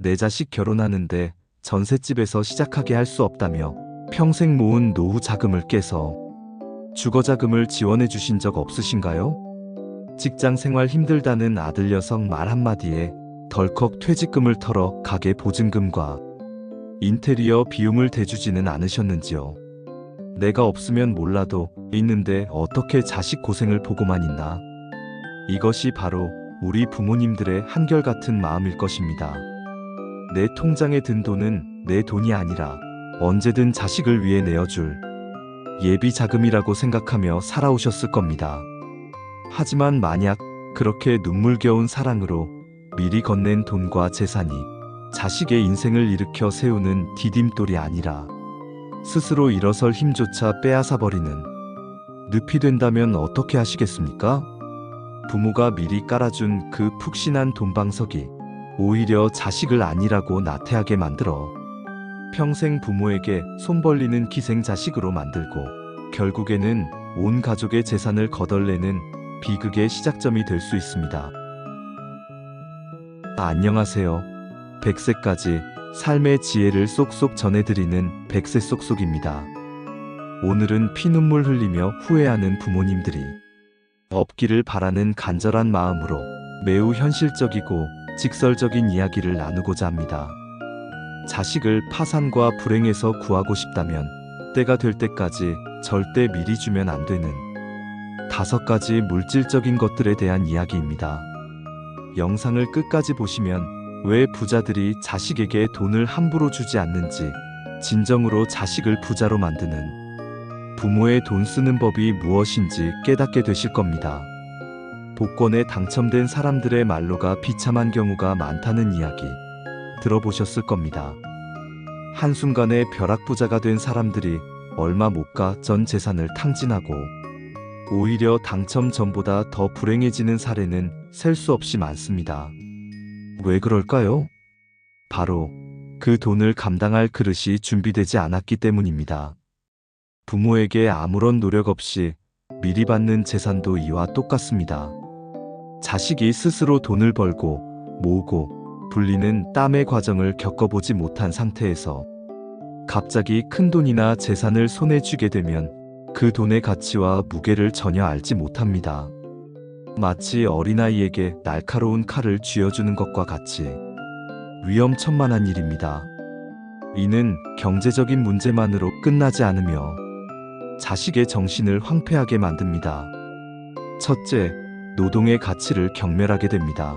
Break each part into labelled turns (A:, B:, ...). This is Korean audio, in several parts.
A: 내 자식 결혼하는데 전셋집에서 시작하게 할 수 없다며 평생 모은 노후 자금을 깨서 주거자금을 지원해 주신 적 없으신가요? 직장 생활 힘들다는 아들 녀석 말 한마디에 덜컥 퇴직금을 털어 가게 보증금과 인테리어 비용을 대주지는 않으셨는지요? 내가 없으면 몰라도 있는데 어떻게 자식 고생을 보고만 있나? 이것이 바로 우리 부모님들의 한결같은 마음일 것입니다. 내 통장에 든 돈은 내 돈이 아니라 언제든 자식을 위해 내어줄 예비 자금이라고 생각하며 살아오셨을 겁니다. 하지만 만약 그렇게 눈물겨운 사랑으로 미리 건넨 돈과 재산이 자식의 인생을 일으켜 세우는 디딤돌이 아니라 스스로 일어설 힘조차 빼앗아버리는 늪이 된다면 어떻게 하시겠습니까? 부모가 미리 깔아준 그 푹신한 돈방석이 오히려 자식을 안일하고 나태하게 만들어 평생 부모에게 손 벌리는 기생자식으로 만들고 결국에는 온 가족의 재산을 거덜내는 비극의 시작점이 될 수 있습니다. 안녕하세요. 100세까지 삶의 지혜를 쏙쏙 전해드리는 100세 쏙쏙입니다. 오늘은 피눈물 흘리며 후회하는 부모님들이 없기를 바라는 간절한 마음으로 매우 현실적이고 직설적인 이야기를 나누고자 합니다. 자식을 파산과 불행에서 구하고 싶다면 때가 될 때까지 절대 미리 주면 안 되는 5가지 물질적인 것들에 대한 이야기입니다. 영상을 끝까지 보시면 왜 부자들이 자식에게 돈을 함부로 주지 않는지, 진정으로 자식을 부자로 만드는 부모의 돈 쓰는 법이 무엇인지 깨닫게 되실 겁니다. 복권에 당첨된 사람들의 말로가 비참한 경우가 많다는 이야기 들어보셨을 겁니다. 한순간에 벼락부자가 된 사람들이 얼마 못 가 전 재산을 탕진하고 오히려 당첨 전보다 더 불행해지는 사례는 셀 수 없이 많습니다. 왜 그럴까요? 바로 그 돈을 감당할 그릇이 준비되지 않았기 때문입니다. 부모에게 아무런 노력 없이 미리 받는 재산도 이와 똑같습니다. 자식이 스스로 돈을 벌고 모으고 불리는 땀의 과정을 겪어보지 못한 상태에서 갑자기 큰 돈이나 재산을 손에 쥐게 되면 그 돈의 가치와 무게를 전혀 알지 못합니다. 마치 어린아이에게 날카로운 칼을 쥐어주는 것과 같이 위험천만한 일입니다. 이는 경제적인 문제만으로 끝나지 않으며 자식의 정신을 황폐하게 만듭니다. 첫째, 노동의 가치를 경멸하게 됩니다.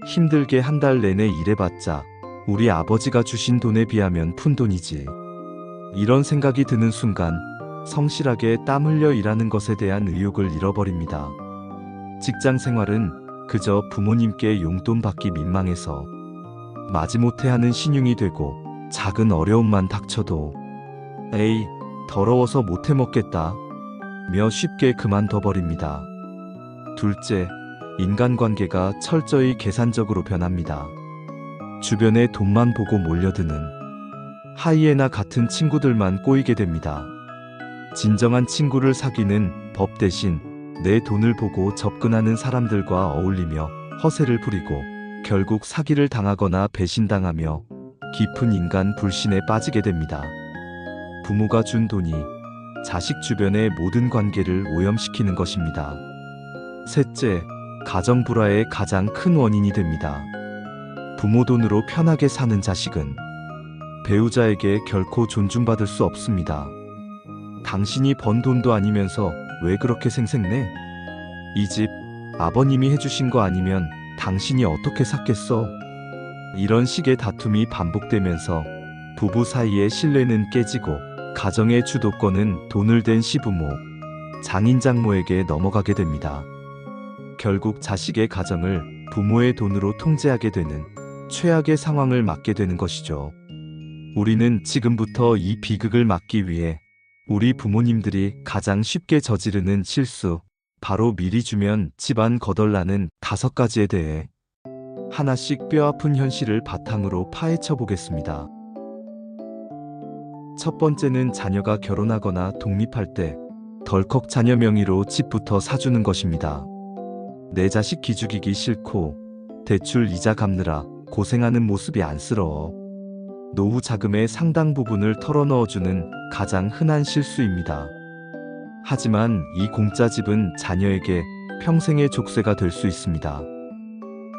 A: 힘들게 한 달 내내 일해봤자 우리 아버지가 주신 돈에 비하면 푼돈이지. 이런 생각이 드는 순간 성실하게 땀 흘려 일하는 것에 대한 의욕을 잃어버립니다. 직장 생활은 그저 부모님께 용돈 받기 민망해서 마지못해 하는 신용이 되고 작은 어려움만 닥쳐도 에이, 더러워서 못해 먹겠다 며 쉽게 그만둬버립니다. 둘째, 인간관계가 철저히 계산적으로 변합니다. 주변에 돈만 보고 몰려드는 하이에나 같은 친구들만 꼬이게 됩니다. 진정한 친구를 사귀는 법 대신 내 돈을 보고 접근하는 사람들과 어울리며 허세를 부리고 결국 사기를 당하거나 배신당하며 깊은 인간 불신에 빠지게 됩니다. 부모가 준 돈이 자식 주변의 모든 관계를 오염시키는 것입니다. 셋째, 가정 불화의 가장 큰 원인이 됩니다. 부모 돈으로 편하게 사는 자식은 배우자에게 결코 존중받을 수 없습니다. 당신이 번 돈도 아니면서 왜 그렇게 생색내? 이 집 아버님이 해주신 거 아니면 당신이 어떻게 샀겠어? 이런 식의 다툼이 반복되면서 부부 사이의 신뢰는 깨지고 가정의 주도권은 돈을 댄 시부모, 장인장모에게 넘어가게 됩니다. 결국 자식의 가정을 부모의 돈으로 통제하게 되는 최악의 상황을 맞게 되는 것이죠. 우리는 지금부터 이 비극을 막기 위해 우리 부모님들이 가장 쉽게 저지르는 실수, 바로 미리 주면 집안 거덜나는 5가지에 대해 하나씩 뼈아픈 현실을 바탕으로 파헤쳐 보겠습니다. 첫 번째는 자녀가 결혼하거나 독립할 때 덜컥 자녀 명의로 집부터 사주는 것입니다. 내 자식 기죽이기 싫고 대출 이자 갚느라 고생하는 모습이 안쓰러워. 노후 자금의 상당 부분을 털어넣어주는 가장 흔한 실수입니다. 하지만 이 공짜 집은 자녀에게 평생의 족쇄가 될 수 있습니다.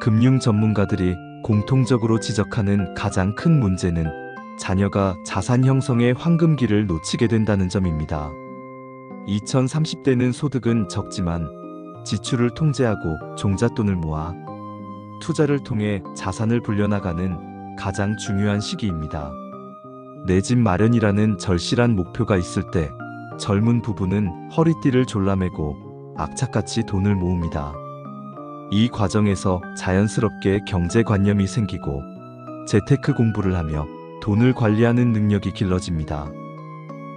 A: 금융 전문가들이 공통적으로 지적하는 가장 큰 문제는 자녀가 자산 형성의 황금기를 놓치게 된다는 점입니다. 2030대는 소득은 적지만 지출을 통제하고 종잣돈을 모아 투자를 통해 자산을 불려나가는 가장 중요한 시기입니다. 내 집 마련이라는 절실한 목표가 있을 때 젊은 부부는 허리띠를 졸라매고 악착같이 돈을 모읍니다. 이 과정에서 자연스럽게 경제관념이 생기고 재테크 공부를 하며 돈을 관리하는 능력이 길러집니다.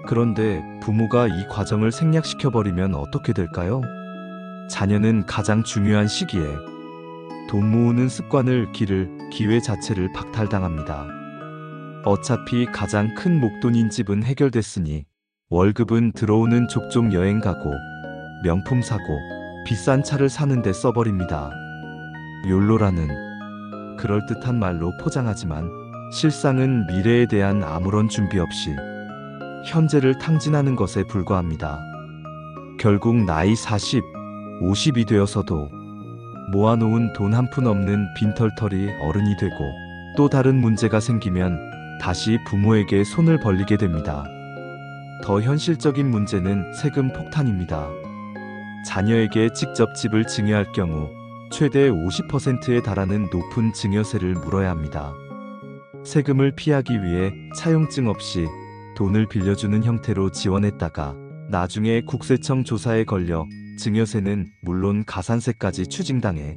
A: 그런데 부모가 이 과정을 생략시켜버리면 어떻게 될까요? 자녀는 가장 중요한 시기에 돈 모으는 습관을 기를 기회 자체를 박탈당합니다. 어차피 가장 큰 목돈인 집은 해결됐으니 월급은 들어오는 족족 여행 가고 명품 사고 비싼 차를 사는데 써버립니다. 욜로라는 그럴듯한 말로 포장하지만 실상은 미래에 대한 아무런 준비 없이 현재를 탕진하는 것에 불과합니다. 결국 나이 40, 50이 되어서도 모아놓은 돈 한 푼 없는 빈털터리 어른이 되고 또 다른 문제가 생기면 다시 부모에게 손을 벌리게 됩니다. 더 현실적인 문제는 세금 폭탄입니다. 자녀에게 직접 집을 증여할 경우 최대 50%에 달하는 높은 증여세를 물어야 합니다. 세금을 피하기 위해 차용증 없이 돈을 빌려주는 형태로 지원했다가 나중에 국세청 조사에 걸려 증여세는 물론 가산세까지 추징당해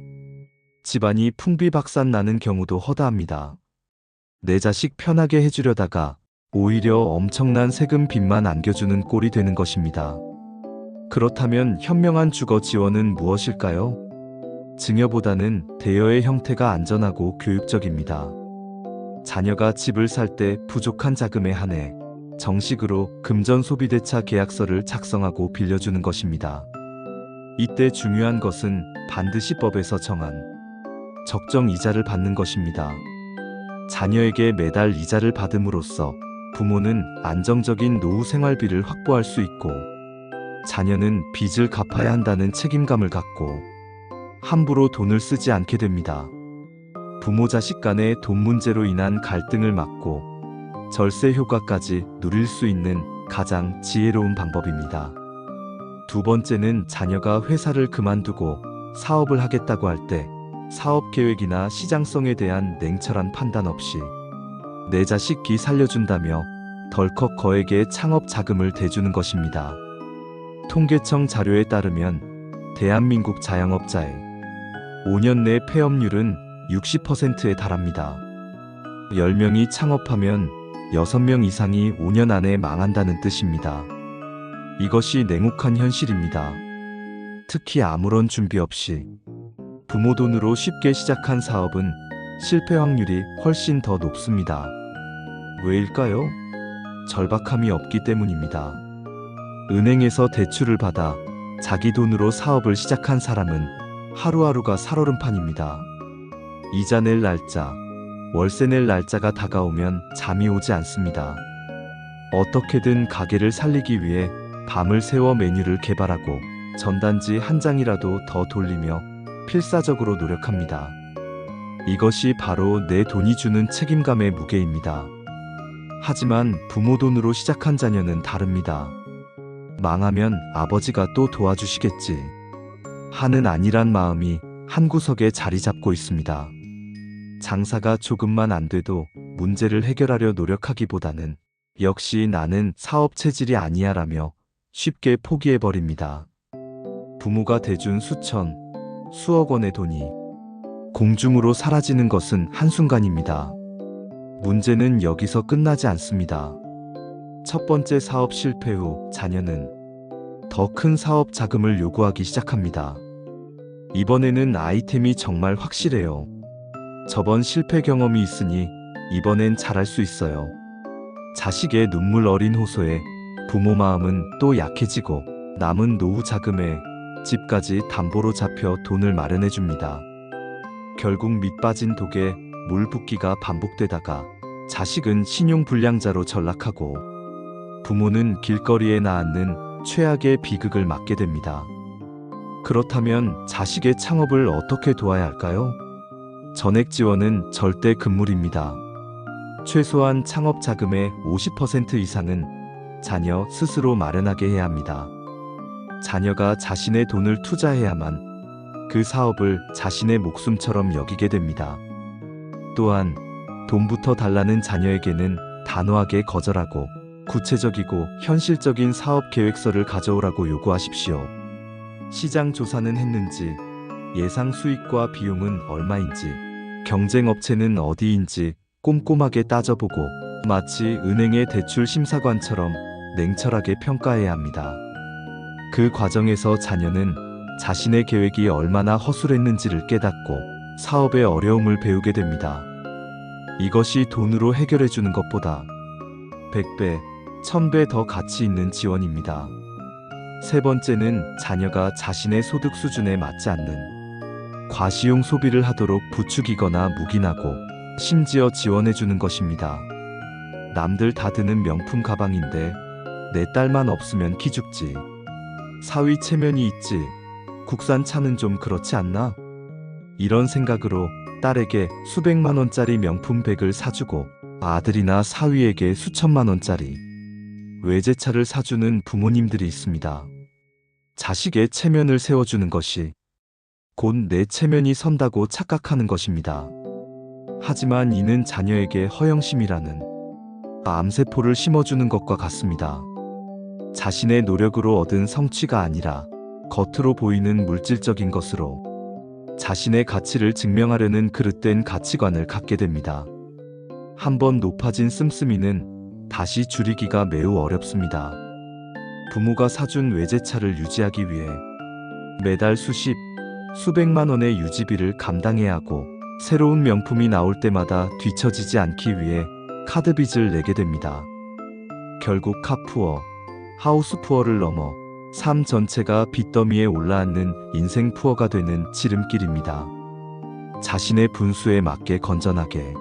A: 집안이 풍비박산 나는 경우도 허다합니다. 내 자식 편하게 해주려다가 오히려 엄청난 세금 빚만 안겨주는 꼴이 되는 것입니다. 그렇다면 현명한 주거 지원은 무엇일까요? 증여보다는 대여의 형태가 안전하고 교육적입니다. 자녀가 집을 살 때 부족한 자금에 한해 정식으로 금전소비대차 계약서를 작성하고 빌려주는 것입니다. 이때 중요한 것은 반드시 법에서 정한 적정 이자를 받는 것입니다. 자녀에게 매달 이자를 받음으로써 부모는 안정적인 노후 생활비를 확보할 수 있고 자녀는 빚을 갚아야 한다는 책임감을 갖고 함부로 돈을 쓰지 않게 됩니다. 부모 자식 간의 돈 문제로 인한 갈등을 막고 절세 효과까지 누릴 수 있는 가장 지혜로운 방법입니다. 두 번째는 자녀가 회사를 그만두고 사업을 하겠다고 할 때 사업 계획이나 시장성에 대한 냉철한 판단 없이 내 자식 기 살려준다며 덜컥 거액의 창업 자금을 대주는 것입니다. 통계청 자료에 따르면 대한민국 자영업자의 5년 내 폐업률은 60%에 달합니다. 10명이 창업하면 6명 이상이 5년 안에 망한다는 뜻입니다. 이것이 냉혹한 현실입니다. 특히 아무런 준비 없이 부모 돈으로 쉽게 시작한 사업은 실패 확률이 훨씬 더 높습니다. 왜일까요? 절박함이 없기 때문입니다. 은행에서 대출을 받아 자기 돈으로 사업을 시작한 사람은 하루하루가 살얼음판입니다. 이자 낼 날짜, 월세 낼 날짜가 다가오면 잠이 오지 않습니다. 어떻게든 가게를 살리기 위해 밤을 새워 메뉴를 개발하고 전단지 한 장이라도 더 돌리며 필사적으로 노력합니다. 이것이 바로 내 돈이 주는 책임감의 무게입니다. 하지만 부모 돈으로 시작한 자녀는 다릅니다. 망하면 아버지가 또 도와주시겠지 하는 안일한 마음이 한구석에 자리 잡고 있습니다. 장사가 조금만 안 돼도 문제를 해결하려 노력하기보다는 역시 나는 사업 체질이 아니야라며 쉽게 포기해버립니다. 부모가 대준 수천, 수억 원의 돈이 공중으로 사라지는 것은 한순간입니다. 문제는 여기서 끝나지 않습니다. 첫 번째 사업 실패 후 자녀는 더 큰 사업 자금을 요구하기 시작합니다. 이번에는 아이템이 정말 확실해요. 저번 실패 경험이 있으니 이번엔 잘할 수 있어요. 자식의 눈물 어린 호소에 부모 마음은 또 약해지고 남은 노후 자금에 집까지 담보로 잡혀 돈을 마련해 줍니다. 결국 밑 빠진 독에 물 붓기가 반복되다가 자식은 신용불량자로 전락하고 부모는 길거리에 나앉는 최악의 비극을 맞게 됩니다. 그렇다면 자식의 창업을 어떻게 도와야 할까요? 전액 지원은 절대 금물입니다. 최소한 창업 자금의 50% 이상은 자녀 스스로 마련하게 해야 합니다. 자녀가 자신의 돈을 투자해야만 그 사업을 자신의 목숨처럼 여기게 됩니다. 또한 돈부터 달라는 자녀에게는 단호하게 거절하고 구체적이고 현실적인 사업 계획서를 가져오라고 요구하십시오. 시장 조사는 했는지, 예상 수익과 비용은 얼마인지, 경쟁 업체는 어디인지 꼼꼼하게 따져보고 마치 은행의 대출 심사관처럼 냉철하게 평가해야 합니다. 그 과정에서 자녀는 자신의 계획이 얼마나 허술했는지를 깨닫고 사업의 어려움을 배우게 됩니다. 이것이 돈으로 해결해주는 것보다 100배, 1000배 더 가치 있는 지원입니다. 세 번째는 자녀가 자신의 소득 수준에 맞지 않는 과시용 소비를 하도록 부추기거나 묵인하고 심지어 지원해주는 것입니다. 남들 다 드는 명품 가방인데 내 딸만 없으면 기죽지. 사위 체면이 있지. 국산 차는 좀 그렇지 않나? 이런 생각으로 딸에게 수백만 원짜리 명품 백을 사주고 아들이나 사위에게 수천만 원짜리 외제차를 사주는 부모님들이 있습니다. 자식의 체면을 세워주는 것이 곧 내 체면이 선다고 착각하는 것입니다. 하지만 이는 자녀에게 허영심이라는 암세포를 심어주는 것과 같습니다. 자신의 노력으로 얻은 성취가 아니라 겉으로 보이는 물질적인 것으로 자신의 가치를 증명하려는 그릇된 가치관을 갖게 됩니다. 한번 높아진 씀씀이는 다시 줄이기가 매우 어렵습니다. 부모가 사준 외제차를 유지하기 위해 매달 수백만 원의 유지비를 감당해야 하고 새로운 명품이 나올 때마다 뒤처지지 않기 위해 카드빚을 내게 됩니다. 결국 카푸어, 하우스푸어를 넘어 삶 전체가 빚더미에 올라앉는 인생 푸어가 되는 지름길입니다. 자신의 분수에 맞게 건전하게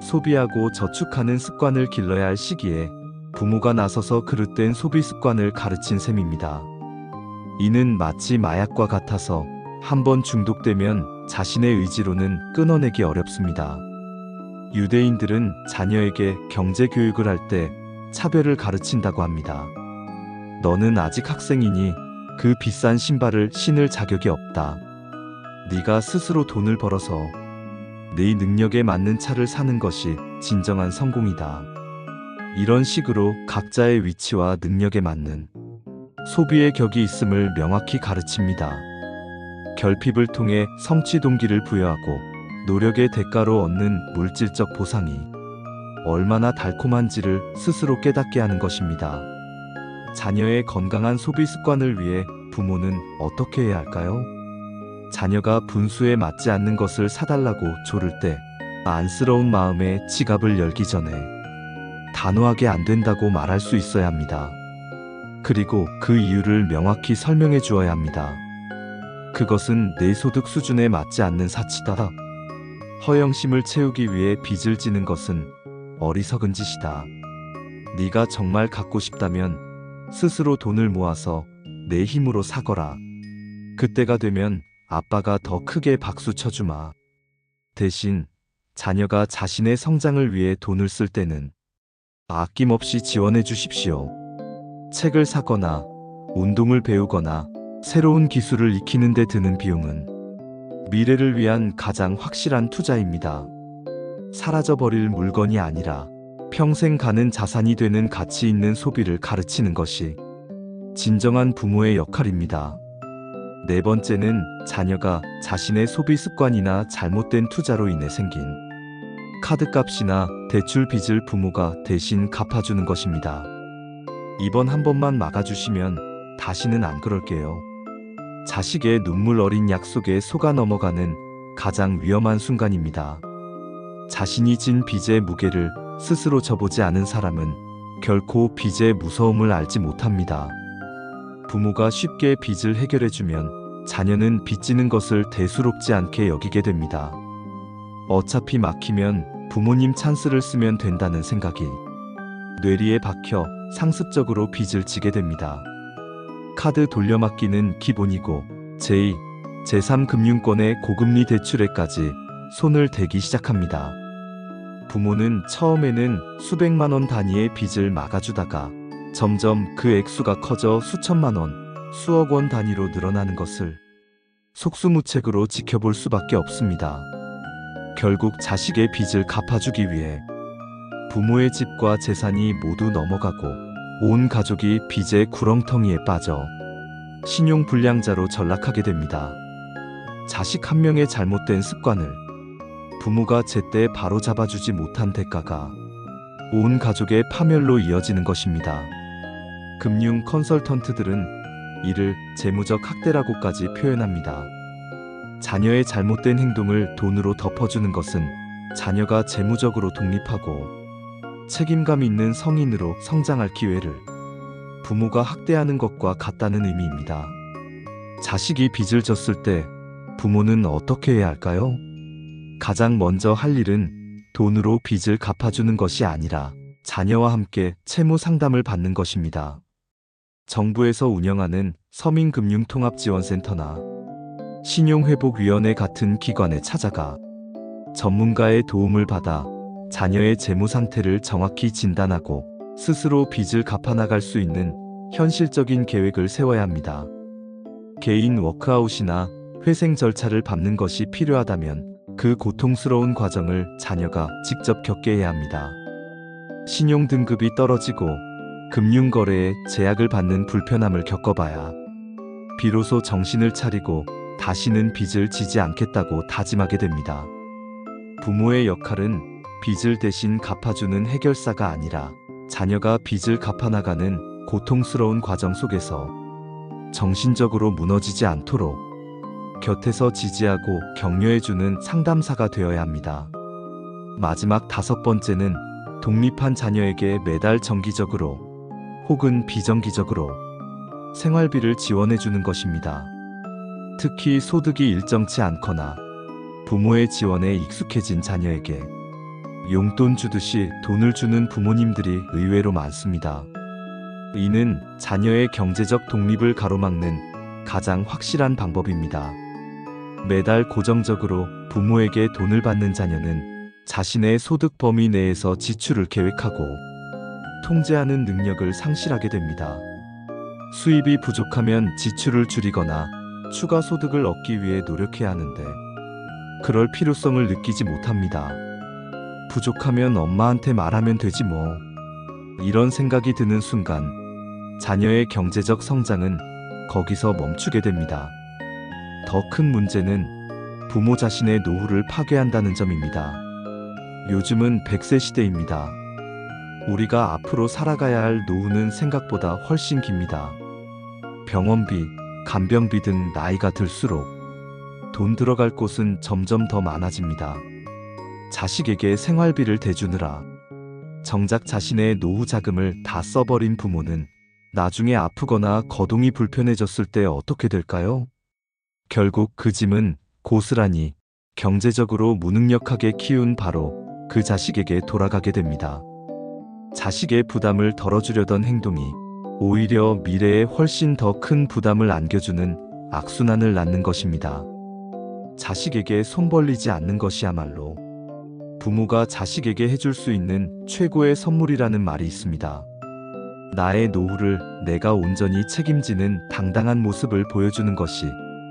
A: 소비하고 저축하는 습관을 길러야 할 시기에 부모가 나서서 그릇된 소비 습관을 가르친 셈입니다. 이는 마치 마약과 같아서 한번 중독되면 자신의 의지로는 끊어내기 어렵습니다. 유대인들은 자녀에게 경제 교육을 할 때 차별을 가르친다고 합니다. 너는 아직 학생이니 그 비싼 신발을 신을 자격이 없다. 네가 스스로 돈을 벌어서 네 능력에 맞는 차를 사는 것이 진정한 성공이다. 이런 식으로 각자의 위치와 능력에 맞는 소비의 격이 있음을 명확히 가르칩니다. 결핍을 통해 성취 동기를 부여하고 노력의 대가로 얻는 물질적 보상이 얼마나 달콤한지를 스스로 깨닫게 하는 것입니다. 자녀의 건강한 소비 습관을 위해 부모는 어떻게 해야 할까요? 자녀가 분수에 맞지 않는 것을 사달라고 조를 때 안쓰러운 마음에 지갑을 열기 전에 단호하게 안 된다고 말할 수 있어야 합니다. 그리고 그 이유를 명확히 설명해 주어야 합니다. 그것은 내 소득 수준에 맞지 않는 사치다. 허영심을 채우기 위해 빚을 지는 것은 어리석은 짓이다. 네가 정말 갖고 싶다면 스스로 돈을 모아서 내 힘으로 사거라. 그때가 되면 아빠가 더 크게 박수 쳐주마. 대신 자녀가 자신의 성장을 위해 돈을 쓸 때는 아낌없이 지원해 주십시오. 책을 사거나 운동을 배우거나 새로운 기술을 익히는 데 드는 비용은 미래를 위한 가장 확실한 투자입니다. 사라져버릴 물건이 아니라 평생 가는 자산이 되는 가치 있는 소비를 가르치는 것이 진정한 부모의 역할입니다. 네 번째는 자녀가 자신의 소비 습관이나 잘못된 투자로 인해 생긴 카드값이나 대출 빚을 부모가 대신 갚아주는 것입니다. 이번 한 번만 막아주시면 다시는 안 그럴게요. 자식의 눈물 어린 약속에 속아 넘어가는 가장 위험한 순간입니다. 자신이 진 빚의 무게를 스스로 져보지 않은 사람은 결코 빚의 무서움을 알지 못합니다. 부모가 쉽게 빚을 해결해주면 자녀는 빚지는 것을 대수롭지 않게 여기게 됩니다. 어차피 막히면 부모님 찬스를 쓰면 된다는 생각이 뇌리에 박혀 상습적으로 빚을 지게 됩니다. 카드 돌려막기는 기본이고 제2, 제3 금융권의 고금리 대출에까지 손을 대기 시작합니다. 부모는 처음에는 수백만 원 단위의 빚을 막아주다가 점점 그 액수가 커져 수천만 원, 수억 원 단위로 늘어나는 것을 속수무책으로 지켜볼 수밖에 없습니다. 결국 자식의 빚을 갚아주기 위해 부모의 집과 재산이 모두 넘어가고 온 가족이 빚의 구렁텅이에 빠져 신용불량자로 전락하게 됩니다. 자식 한 명의 잘못된 습관을 부모가 제때 바로 잡아주지 못한 대가가 온 가족의 파멸로 이어지는 것입니다. 금융 컨설턴트들은 이를 재무적 학대라고까지 표현합니다. 자녀의 잘못된 행동을 돈으로 덮어주는 것은 자녀가 재무적으로 독립하고 책임감 있는 성인으로 성장할 기회를 부모가 학대하는 것과 같다는 의미입니다. 자식이 빚을 졌을 때 부모는 어떻게 해야 할까요? 가장 먼저 할 일은 돈으로 빚을 갚아주는 것이 아니라 자녀와 함께 채무 상담을 받는 것입니다. 정부에서 운영하는 서민금융통합지원센터나 신용회복위원회 같은 기관에 찾아가 전문가의 도움을 받아 자녀의 재무 상태를 정확히 진단하고 스스로 빚을 갚아나갈 수 있는 현실적인 계획을 세워야 합니다. 개인 워크아웃이나 회생 절차를 밟는 것이 필요하다면 그 고통스러운 과정을 자녀가 직접 겪게 해야 합니다. 신용 등급이 떨어지고 금융거래에 제약을 받는 불편함을 겪어봐야 비로소 정신을 차리고 다시는 빚을 지지 않겠다고 다짐하게 됩니다. 부모의 역할은 빚을 대신 갚아주는 해결사가 아니라 자녀가 빚을 갚아나가는 고통스러운 과정 속에서 정신적으로 무너지지 않도록 곁에서 지지하고 격려해주는 상담사가 되어야 합니다. 마지막 5번째는 독립한 자녀에게 매달 정기적으로 혹은 비정기적으로 생활비를 지원해주는 것입니다. 특히 소득이 일정치 않거나 부모의 지원에 익숙해진 자녀에게 용돈 주듯이 돈을 주는 부모님들이 의외로 많습니다. 이는 자녀의 경제적 독립을 가로막는 가장 확실한 방법입니다. 매달 고정적으로 부모에게 돈을 받는 자녀는 자신의 소득 범위 내에서 지출을 계획하고 통제하는 능력을 상실하게 됩니다. 수입이 부족하면 지출을 줄이거나 추가 소득을 얻기 위해 노력해야 하는데 그럴 필요성을 느끼지 못합니다. 부족하면 엄마한테 말하면 되지 뭐. 이런 생각이 드는 순간 자녀의 경제적 성장은 거기서 멈추게 됩니다. 더 큰 문제는 부모 자신의 노후를 파괴한다는 점입니다. 요즘은 100세 시대입니다. 우리가 앞으로 살아가야 할 노후는 생각보다 훨씬 깁니다. 병원비, 간병비 등 나이가 들수록 돈 들어갈 곳은 점점 더 많아집니다. 자식에게 생활비를 대주느라 정작 자신의 노후 자금을 다 써버린 부모는 나중에 아프거나 거동이 불편해졌을 때 어떻게 될까요? 결국 그 짐은 고스란히 경제적으로 무능력하게 키운 바로 그 자식에게 돌아가게 됩니다. 자식의 부담을 덜어주려던 행동이 오히려 미래에 훨씬 더 큰 부담을 안겨주는 악순환을 낳는 것입니다. 자식에게 손 벌리지 않는 것이야말로 부모가 자식에게 해줄 수 있는 최고의 선물이라는 말이 있습니다. 나의 노후를 내가 온전히 책임지는 당당한 모습을 보여주는 것이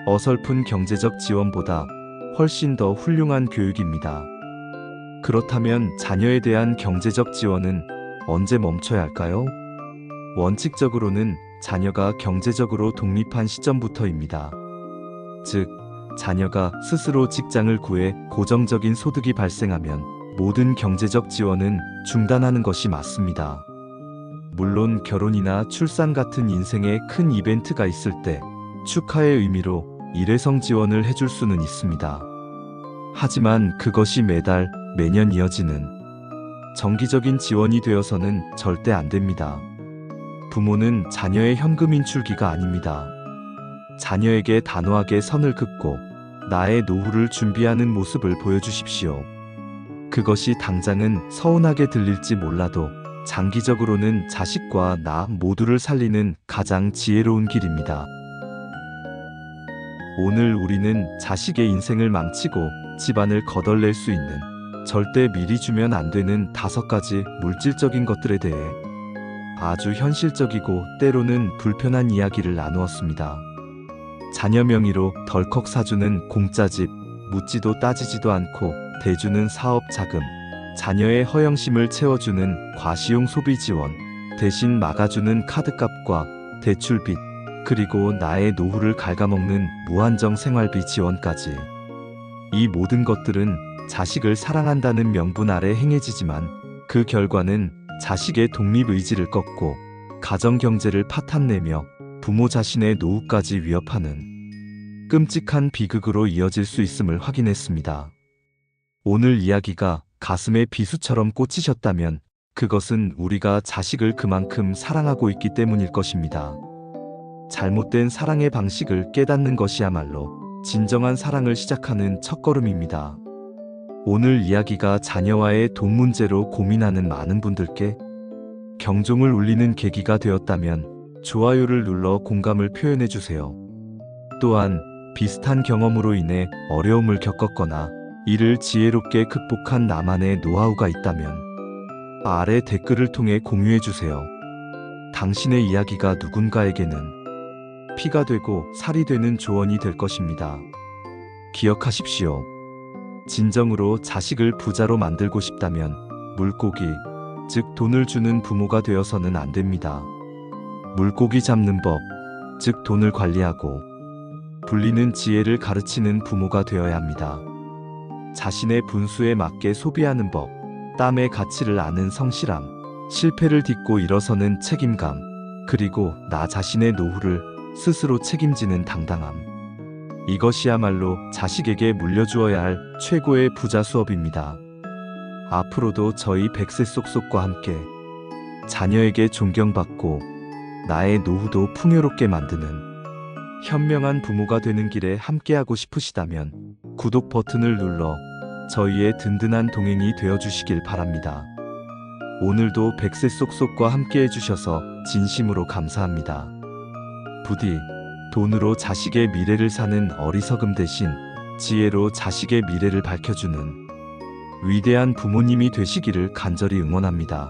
A: 어설픈 경제적 지원보다 훨씬 더 훌륭한 교육입니다. 그렇다면 자녀에 대한 경제적 지원은 언제 멈춰야 할까요? 원칙적으로는 자녀가 경제적으로 독립한 시점부터입니다. 즉, 자녀가 스스로 직장을 구해 고정적인 소득이 발생하면 모든 경제적 지원은 중단하는 것이 맞습니다. 물론 결혼이나 출산 같은 인생의 큰 이벤트가 있을 때 축하의 의미로 일회성 지원을 해줄 수는 있습니다. 하지만 그것이 매달, 매년 이어지는 정기적인 지원이 되어서는 절대 안 됩니다. 부모는 자녀의 현금 인출기가 아닙니다. 자녀에게 단호하게 선을 긋고 나의 노후를 준비하는 모습을 보여주십시오. 그것이 당장은 서운하게 들릴지 몰라도 장기적으로는 자식과 나 모두를 살리는 가장 지혜로운 길입니다. 오늘 우리는 자식의 인생을 망치고 집안을 거덜낼 수 있는, 절대 미리 주면 안 되는 5가지 물질적인 것들에 대해 아주 현실적이고 때로는 불편한 이야기를 나누었습니다. 자녀 명의로 덜컥 사주는 공짜 집, 묻지도 따지지도 않고 대주는 사업 자금, 자녀의 허영심을 채워주는 과시용 소비 지원, 대신 막아주는 카드값과 대출빚, 그리고 나의 노후를 갉아먹는 무한정 생활비 지원까지. 이 모든 것들은 자식을 사랑한다는 명분 아래 행해지지만 그 결과는 자식의 독립의지를 꺾고 가정 경제를 파탄내며 부모 자신의 노후까지 위협하는 끔찍한 비극으로 이어질 수 있음을 확인했습니다. 오늘 이야기가 가슴에 비수처럼 꽂히셨다면 그것은 우리가 자식을 그만큼 사랑하고 있기 때문일 것입니다. 잘못된 사랑의 방식을 깨닫는 것이야말로 진정한 사랑을 시작하는 첫걸음입니다. 오늘 이야기가 자녀와의 돈 문제로 고민하는 많은 분들께 경종을 울리는 계기가 되었다면 좋아요를 눌러 공감을 표현해주세요. 또한 비슷한 경험으로 인해 어려움을 겪었거나 이를 지혜롭게 극복한 나만의 노하우가 있다면 아래 댓글을 통해 공유해주세요. 당신의 이야기가 누군가에게는 피가 되고 살이 되는 조언이 될 것입니다. 기억하십시오. 진정으로 자식을 부자로 만들고 싶다면 물고기, 즉 돈을 주는 부모가 되어서는 안 됩니다. 물고기 잡는 법, 즉 돈을 관리하고 불리는 지혜를 가르치는 부모가 되어야 합니다. 자신의 분수에 맞게 소비하는 법, 땀의 가치를 아는 성실함, 실패를 딛고 일어서는 책임감, 그리고 나 자신의 노후를 스스로 책임지는 당당함. 이것이야말로 자식에게 물려주어야 할 최고의 부자 수업입니다. 앞으로도 저희 100세 쏙쏙과 함께 자녀에게 존경받고 나의 노후도 풍요롭게 만드는 현명한 부모가 되는 길에 함께하고 싶으시다면 구독 버튼을 눌러 저희의 든든한 동행이 되어주시길 바랍니다. 오늘도 100세 쏙쏙과 함께 해주셔서 진심으로 감사합니다. 부디 돈으로 자식의 미래를 사는 어리석음 대신 지혜로 자식의 미래를 밝혀주는 위대한 부모님이 되시기를 간절히 응원합니다.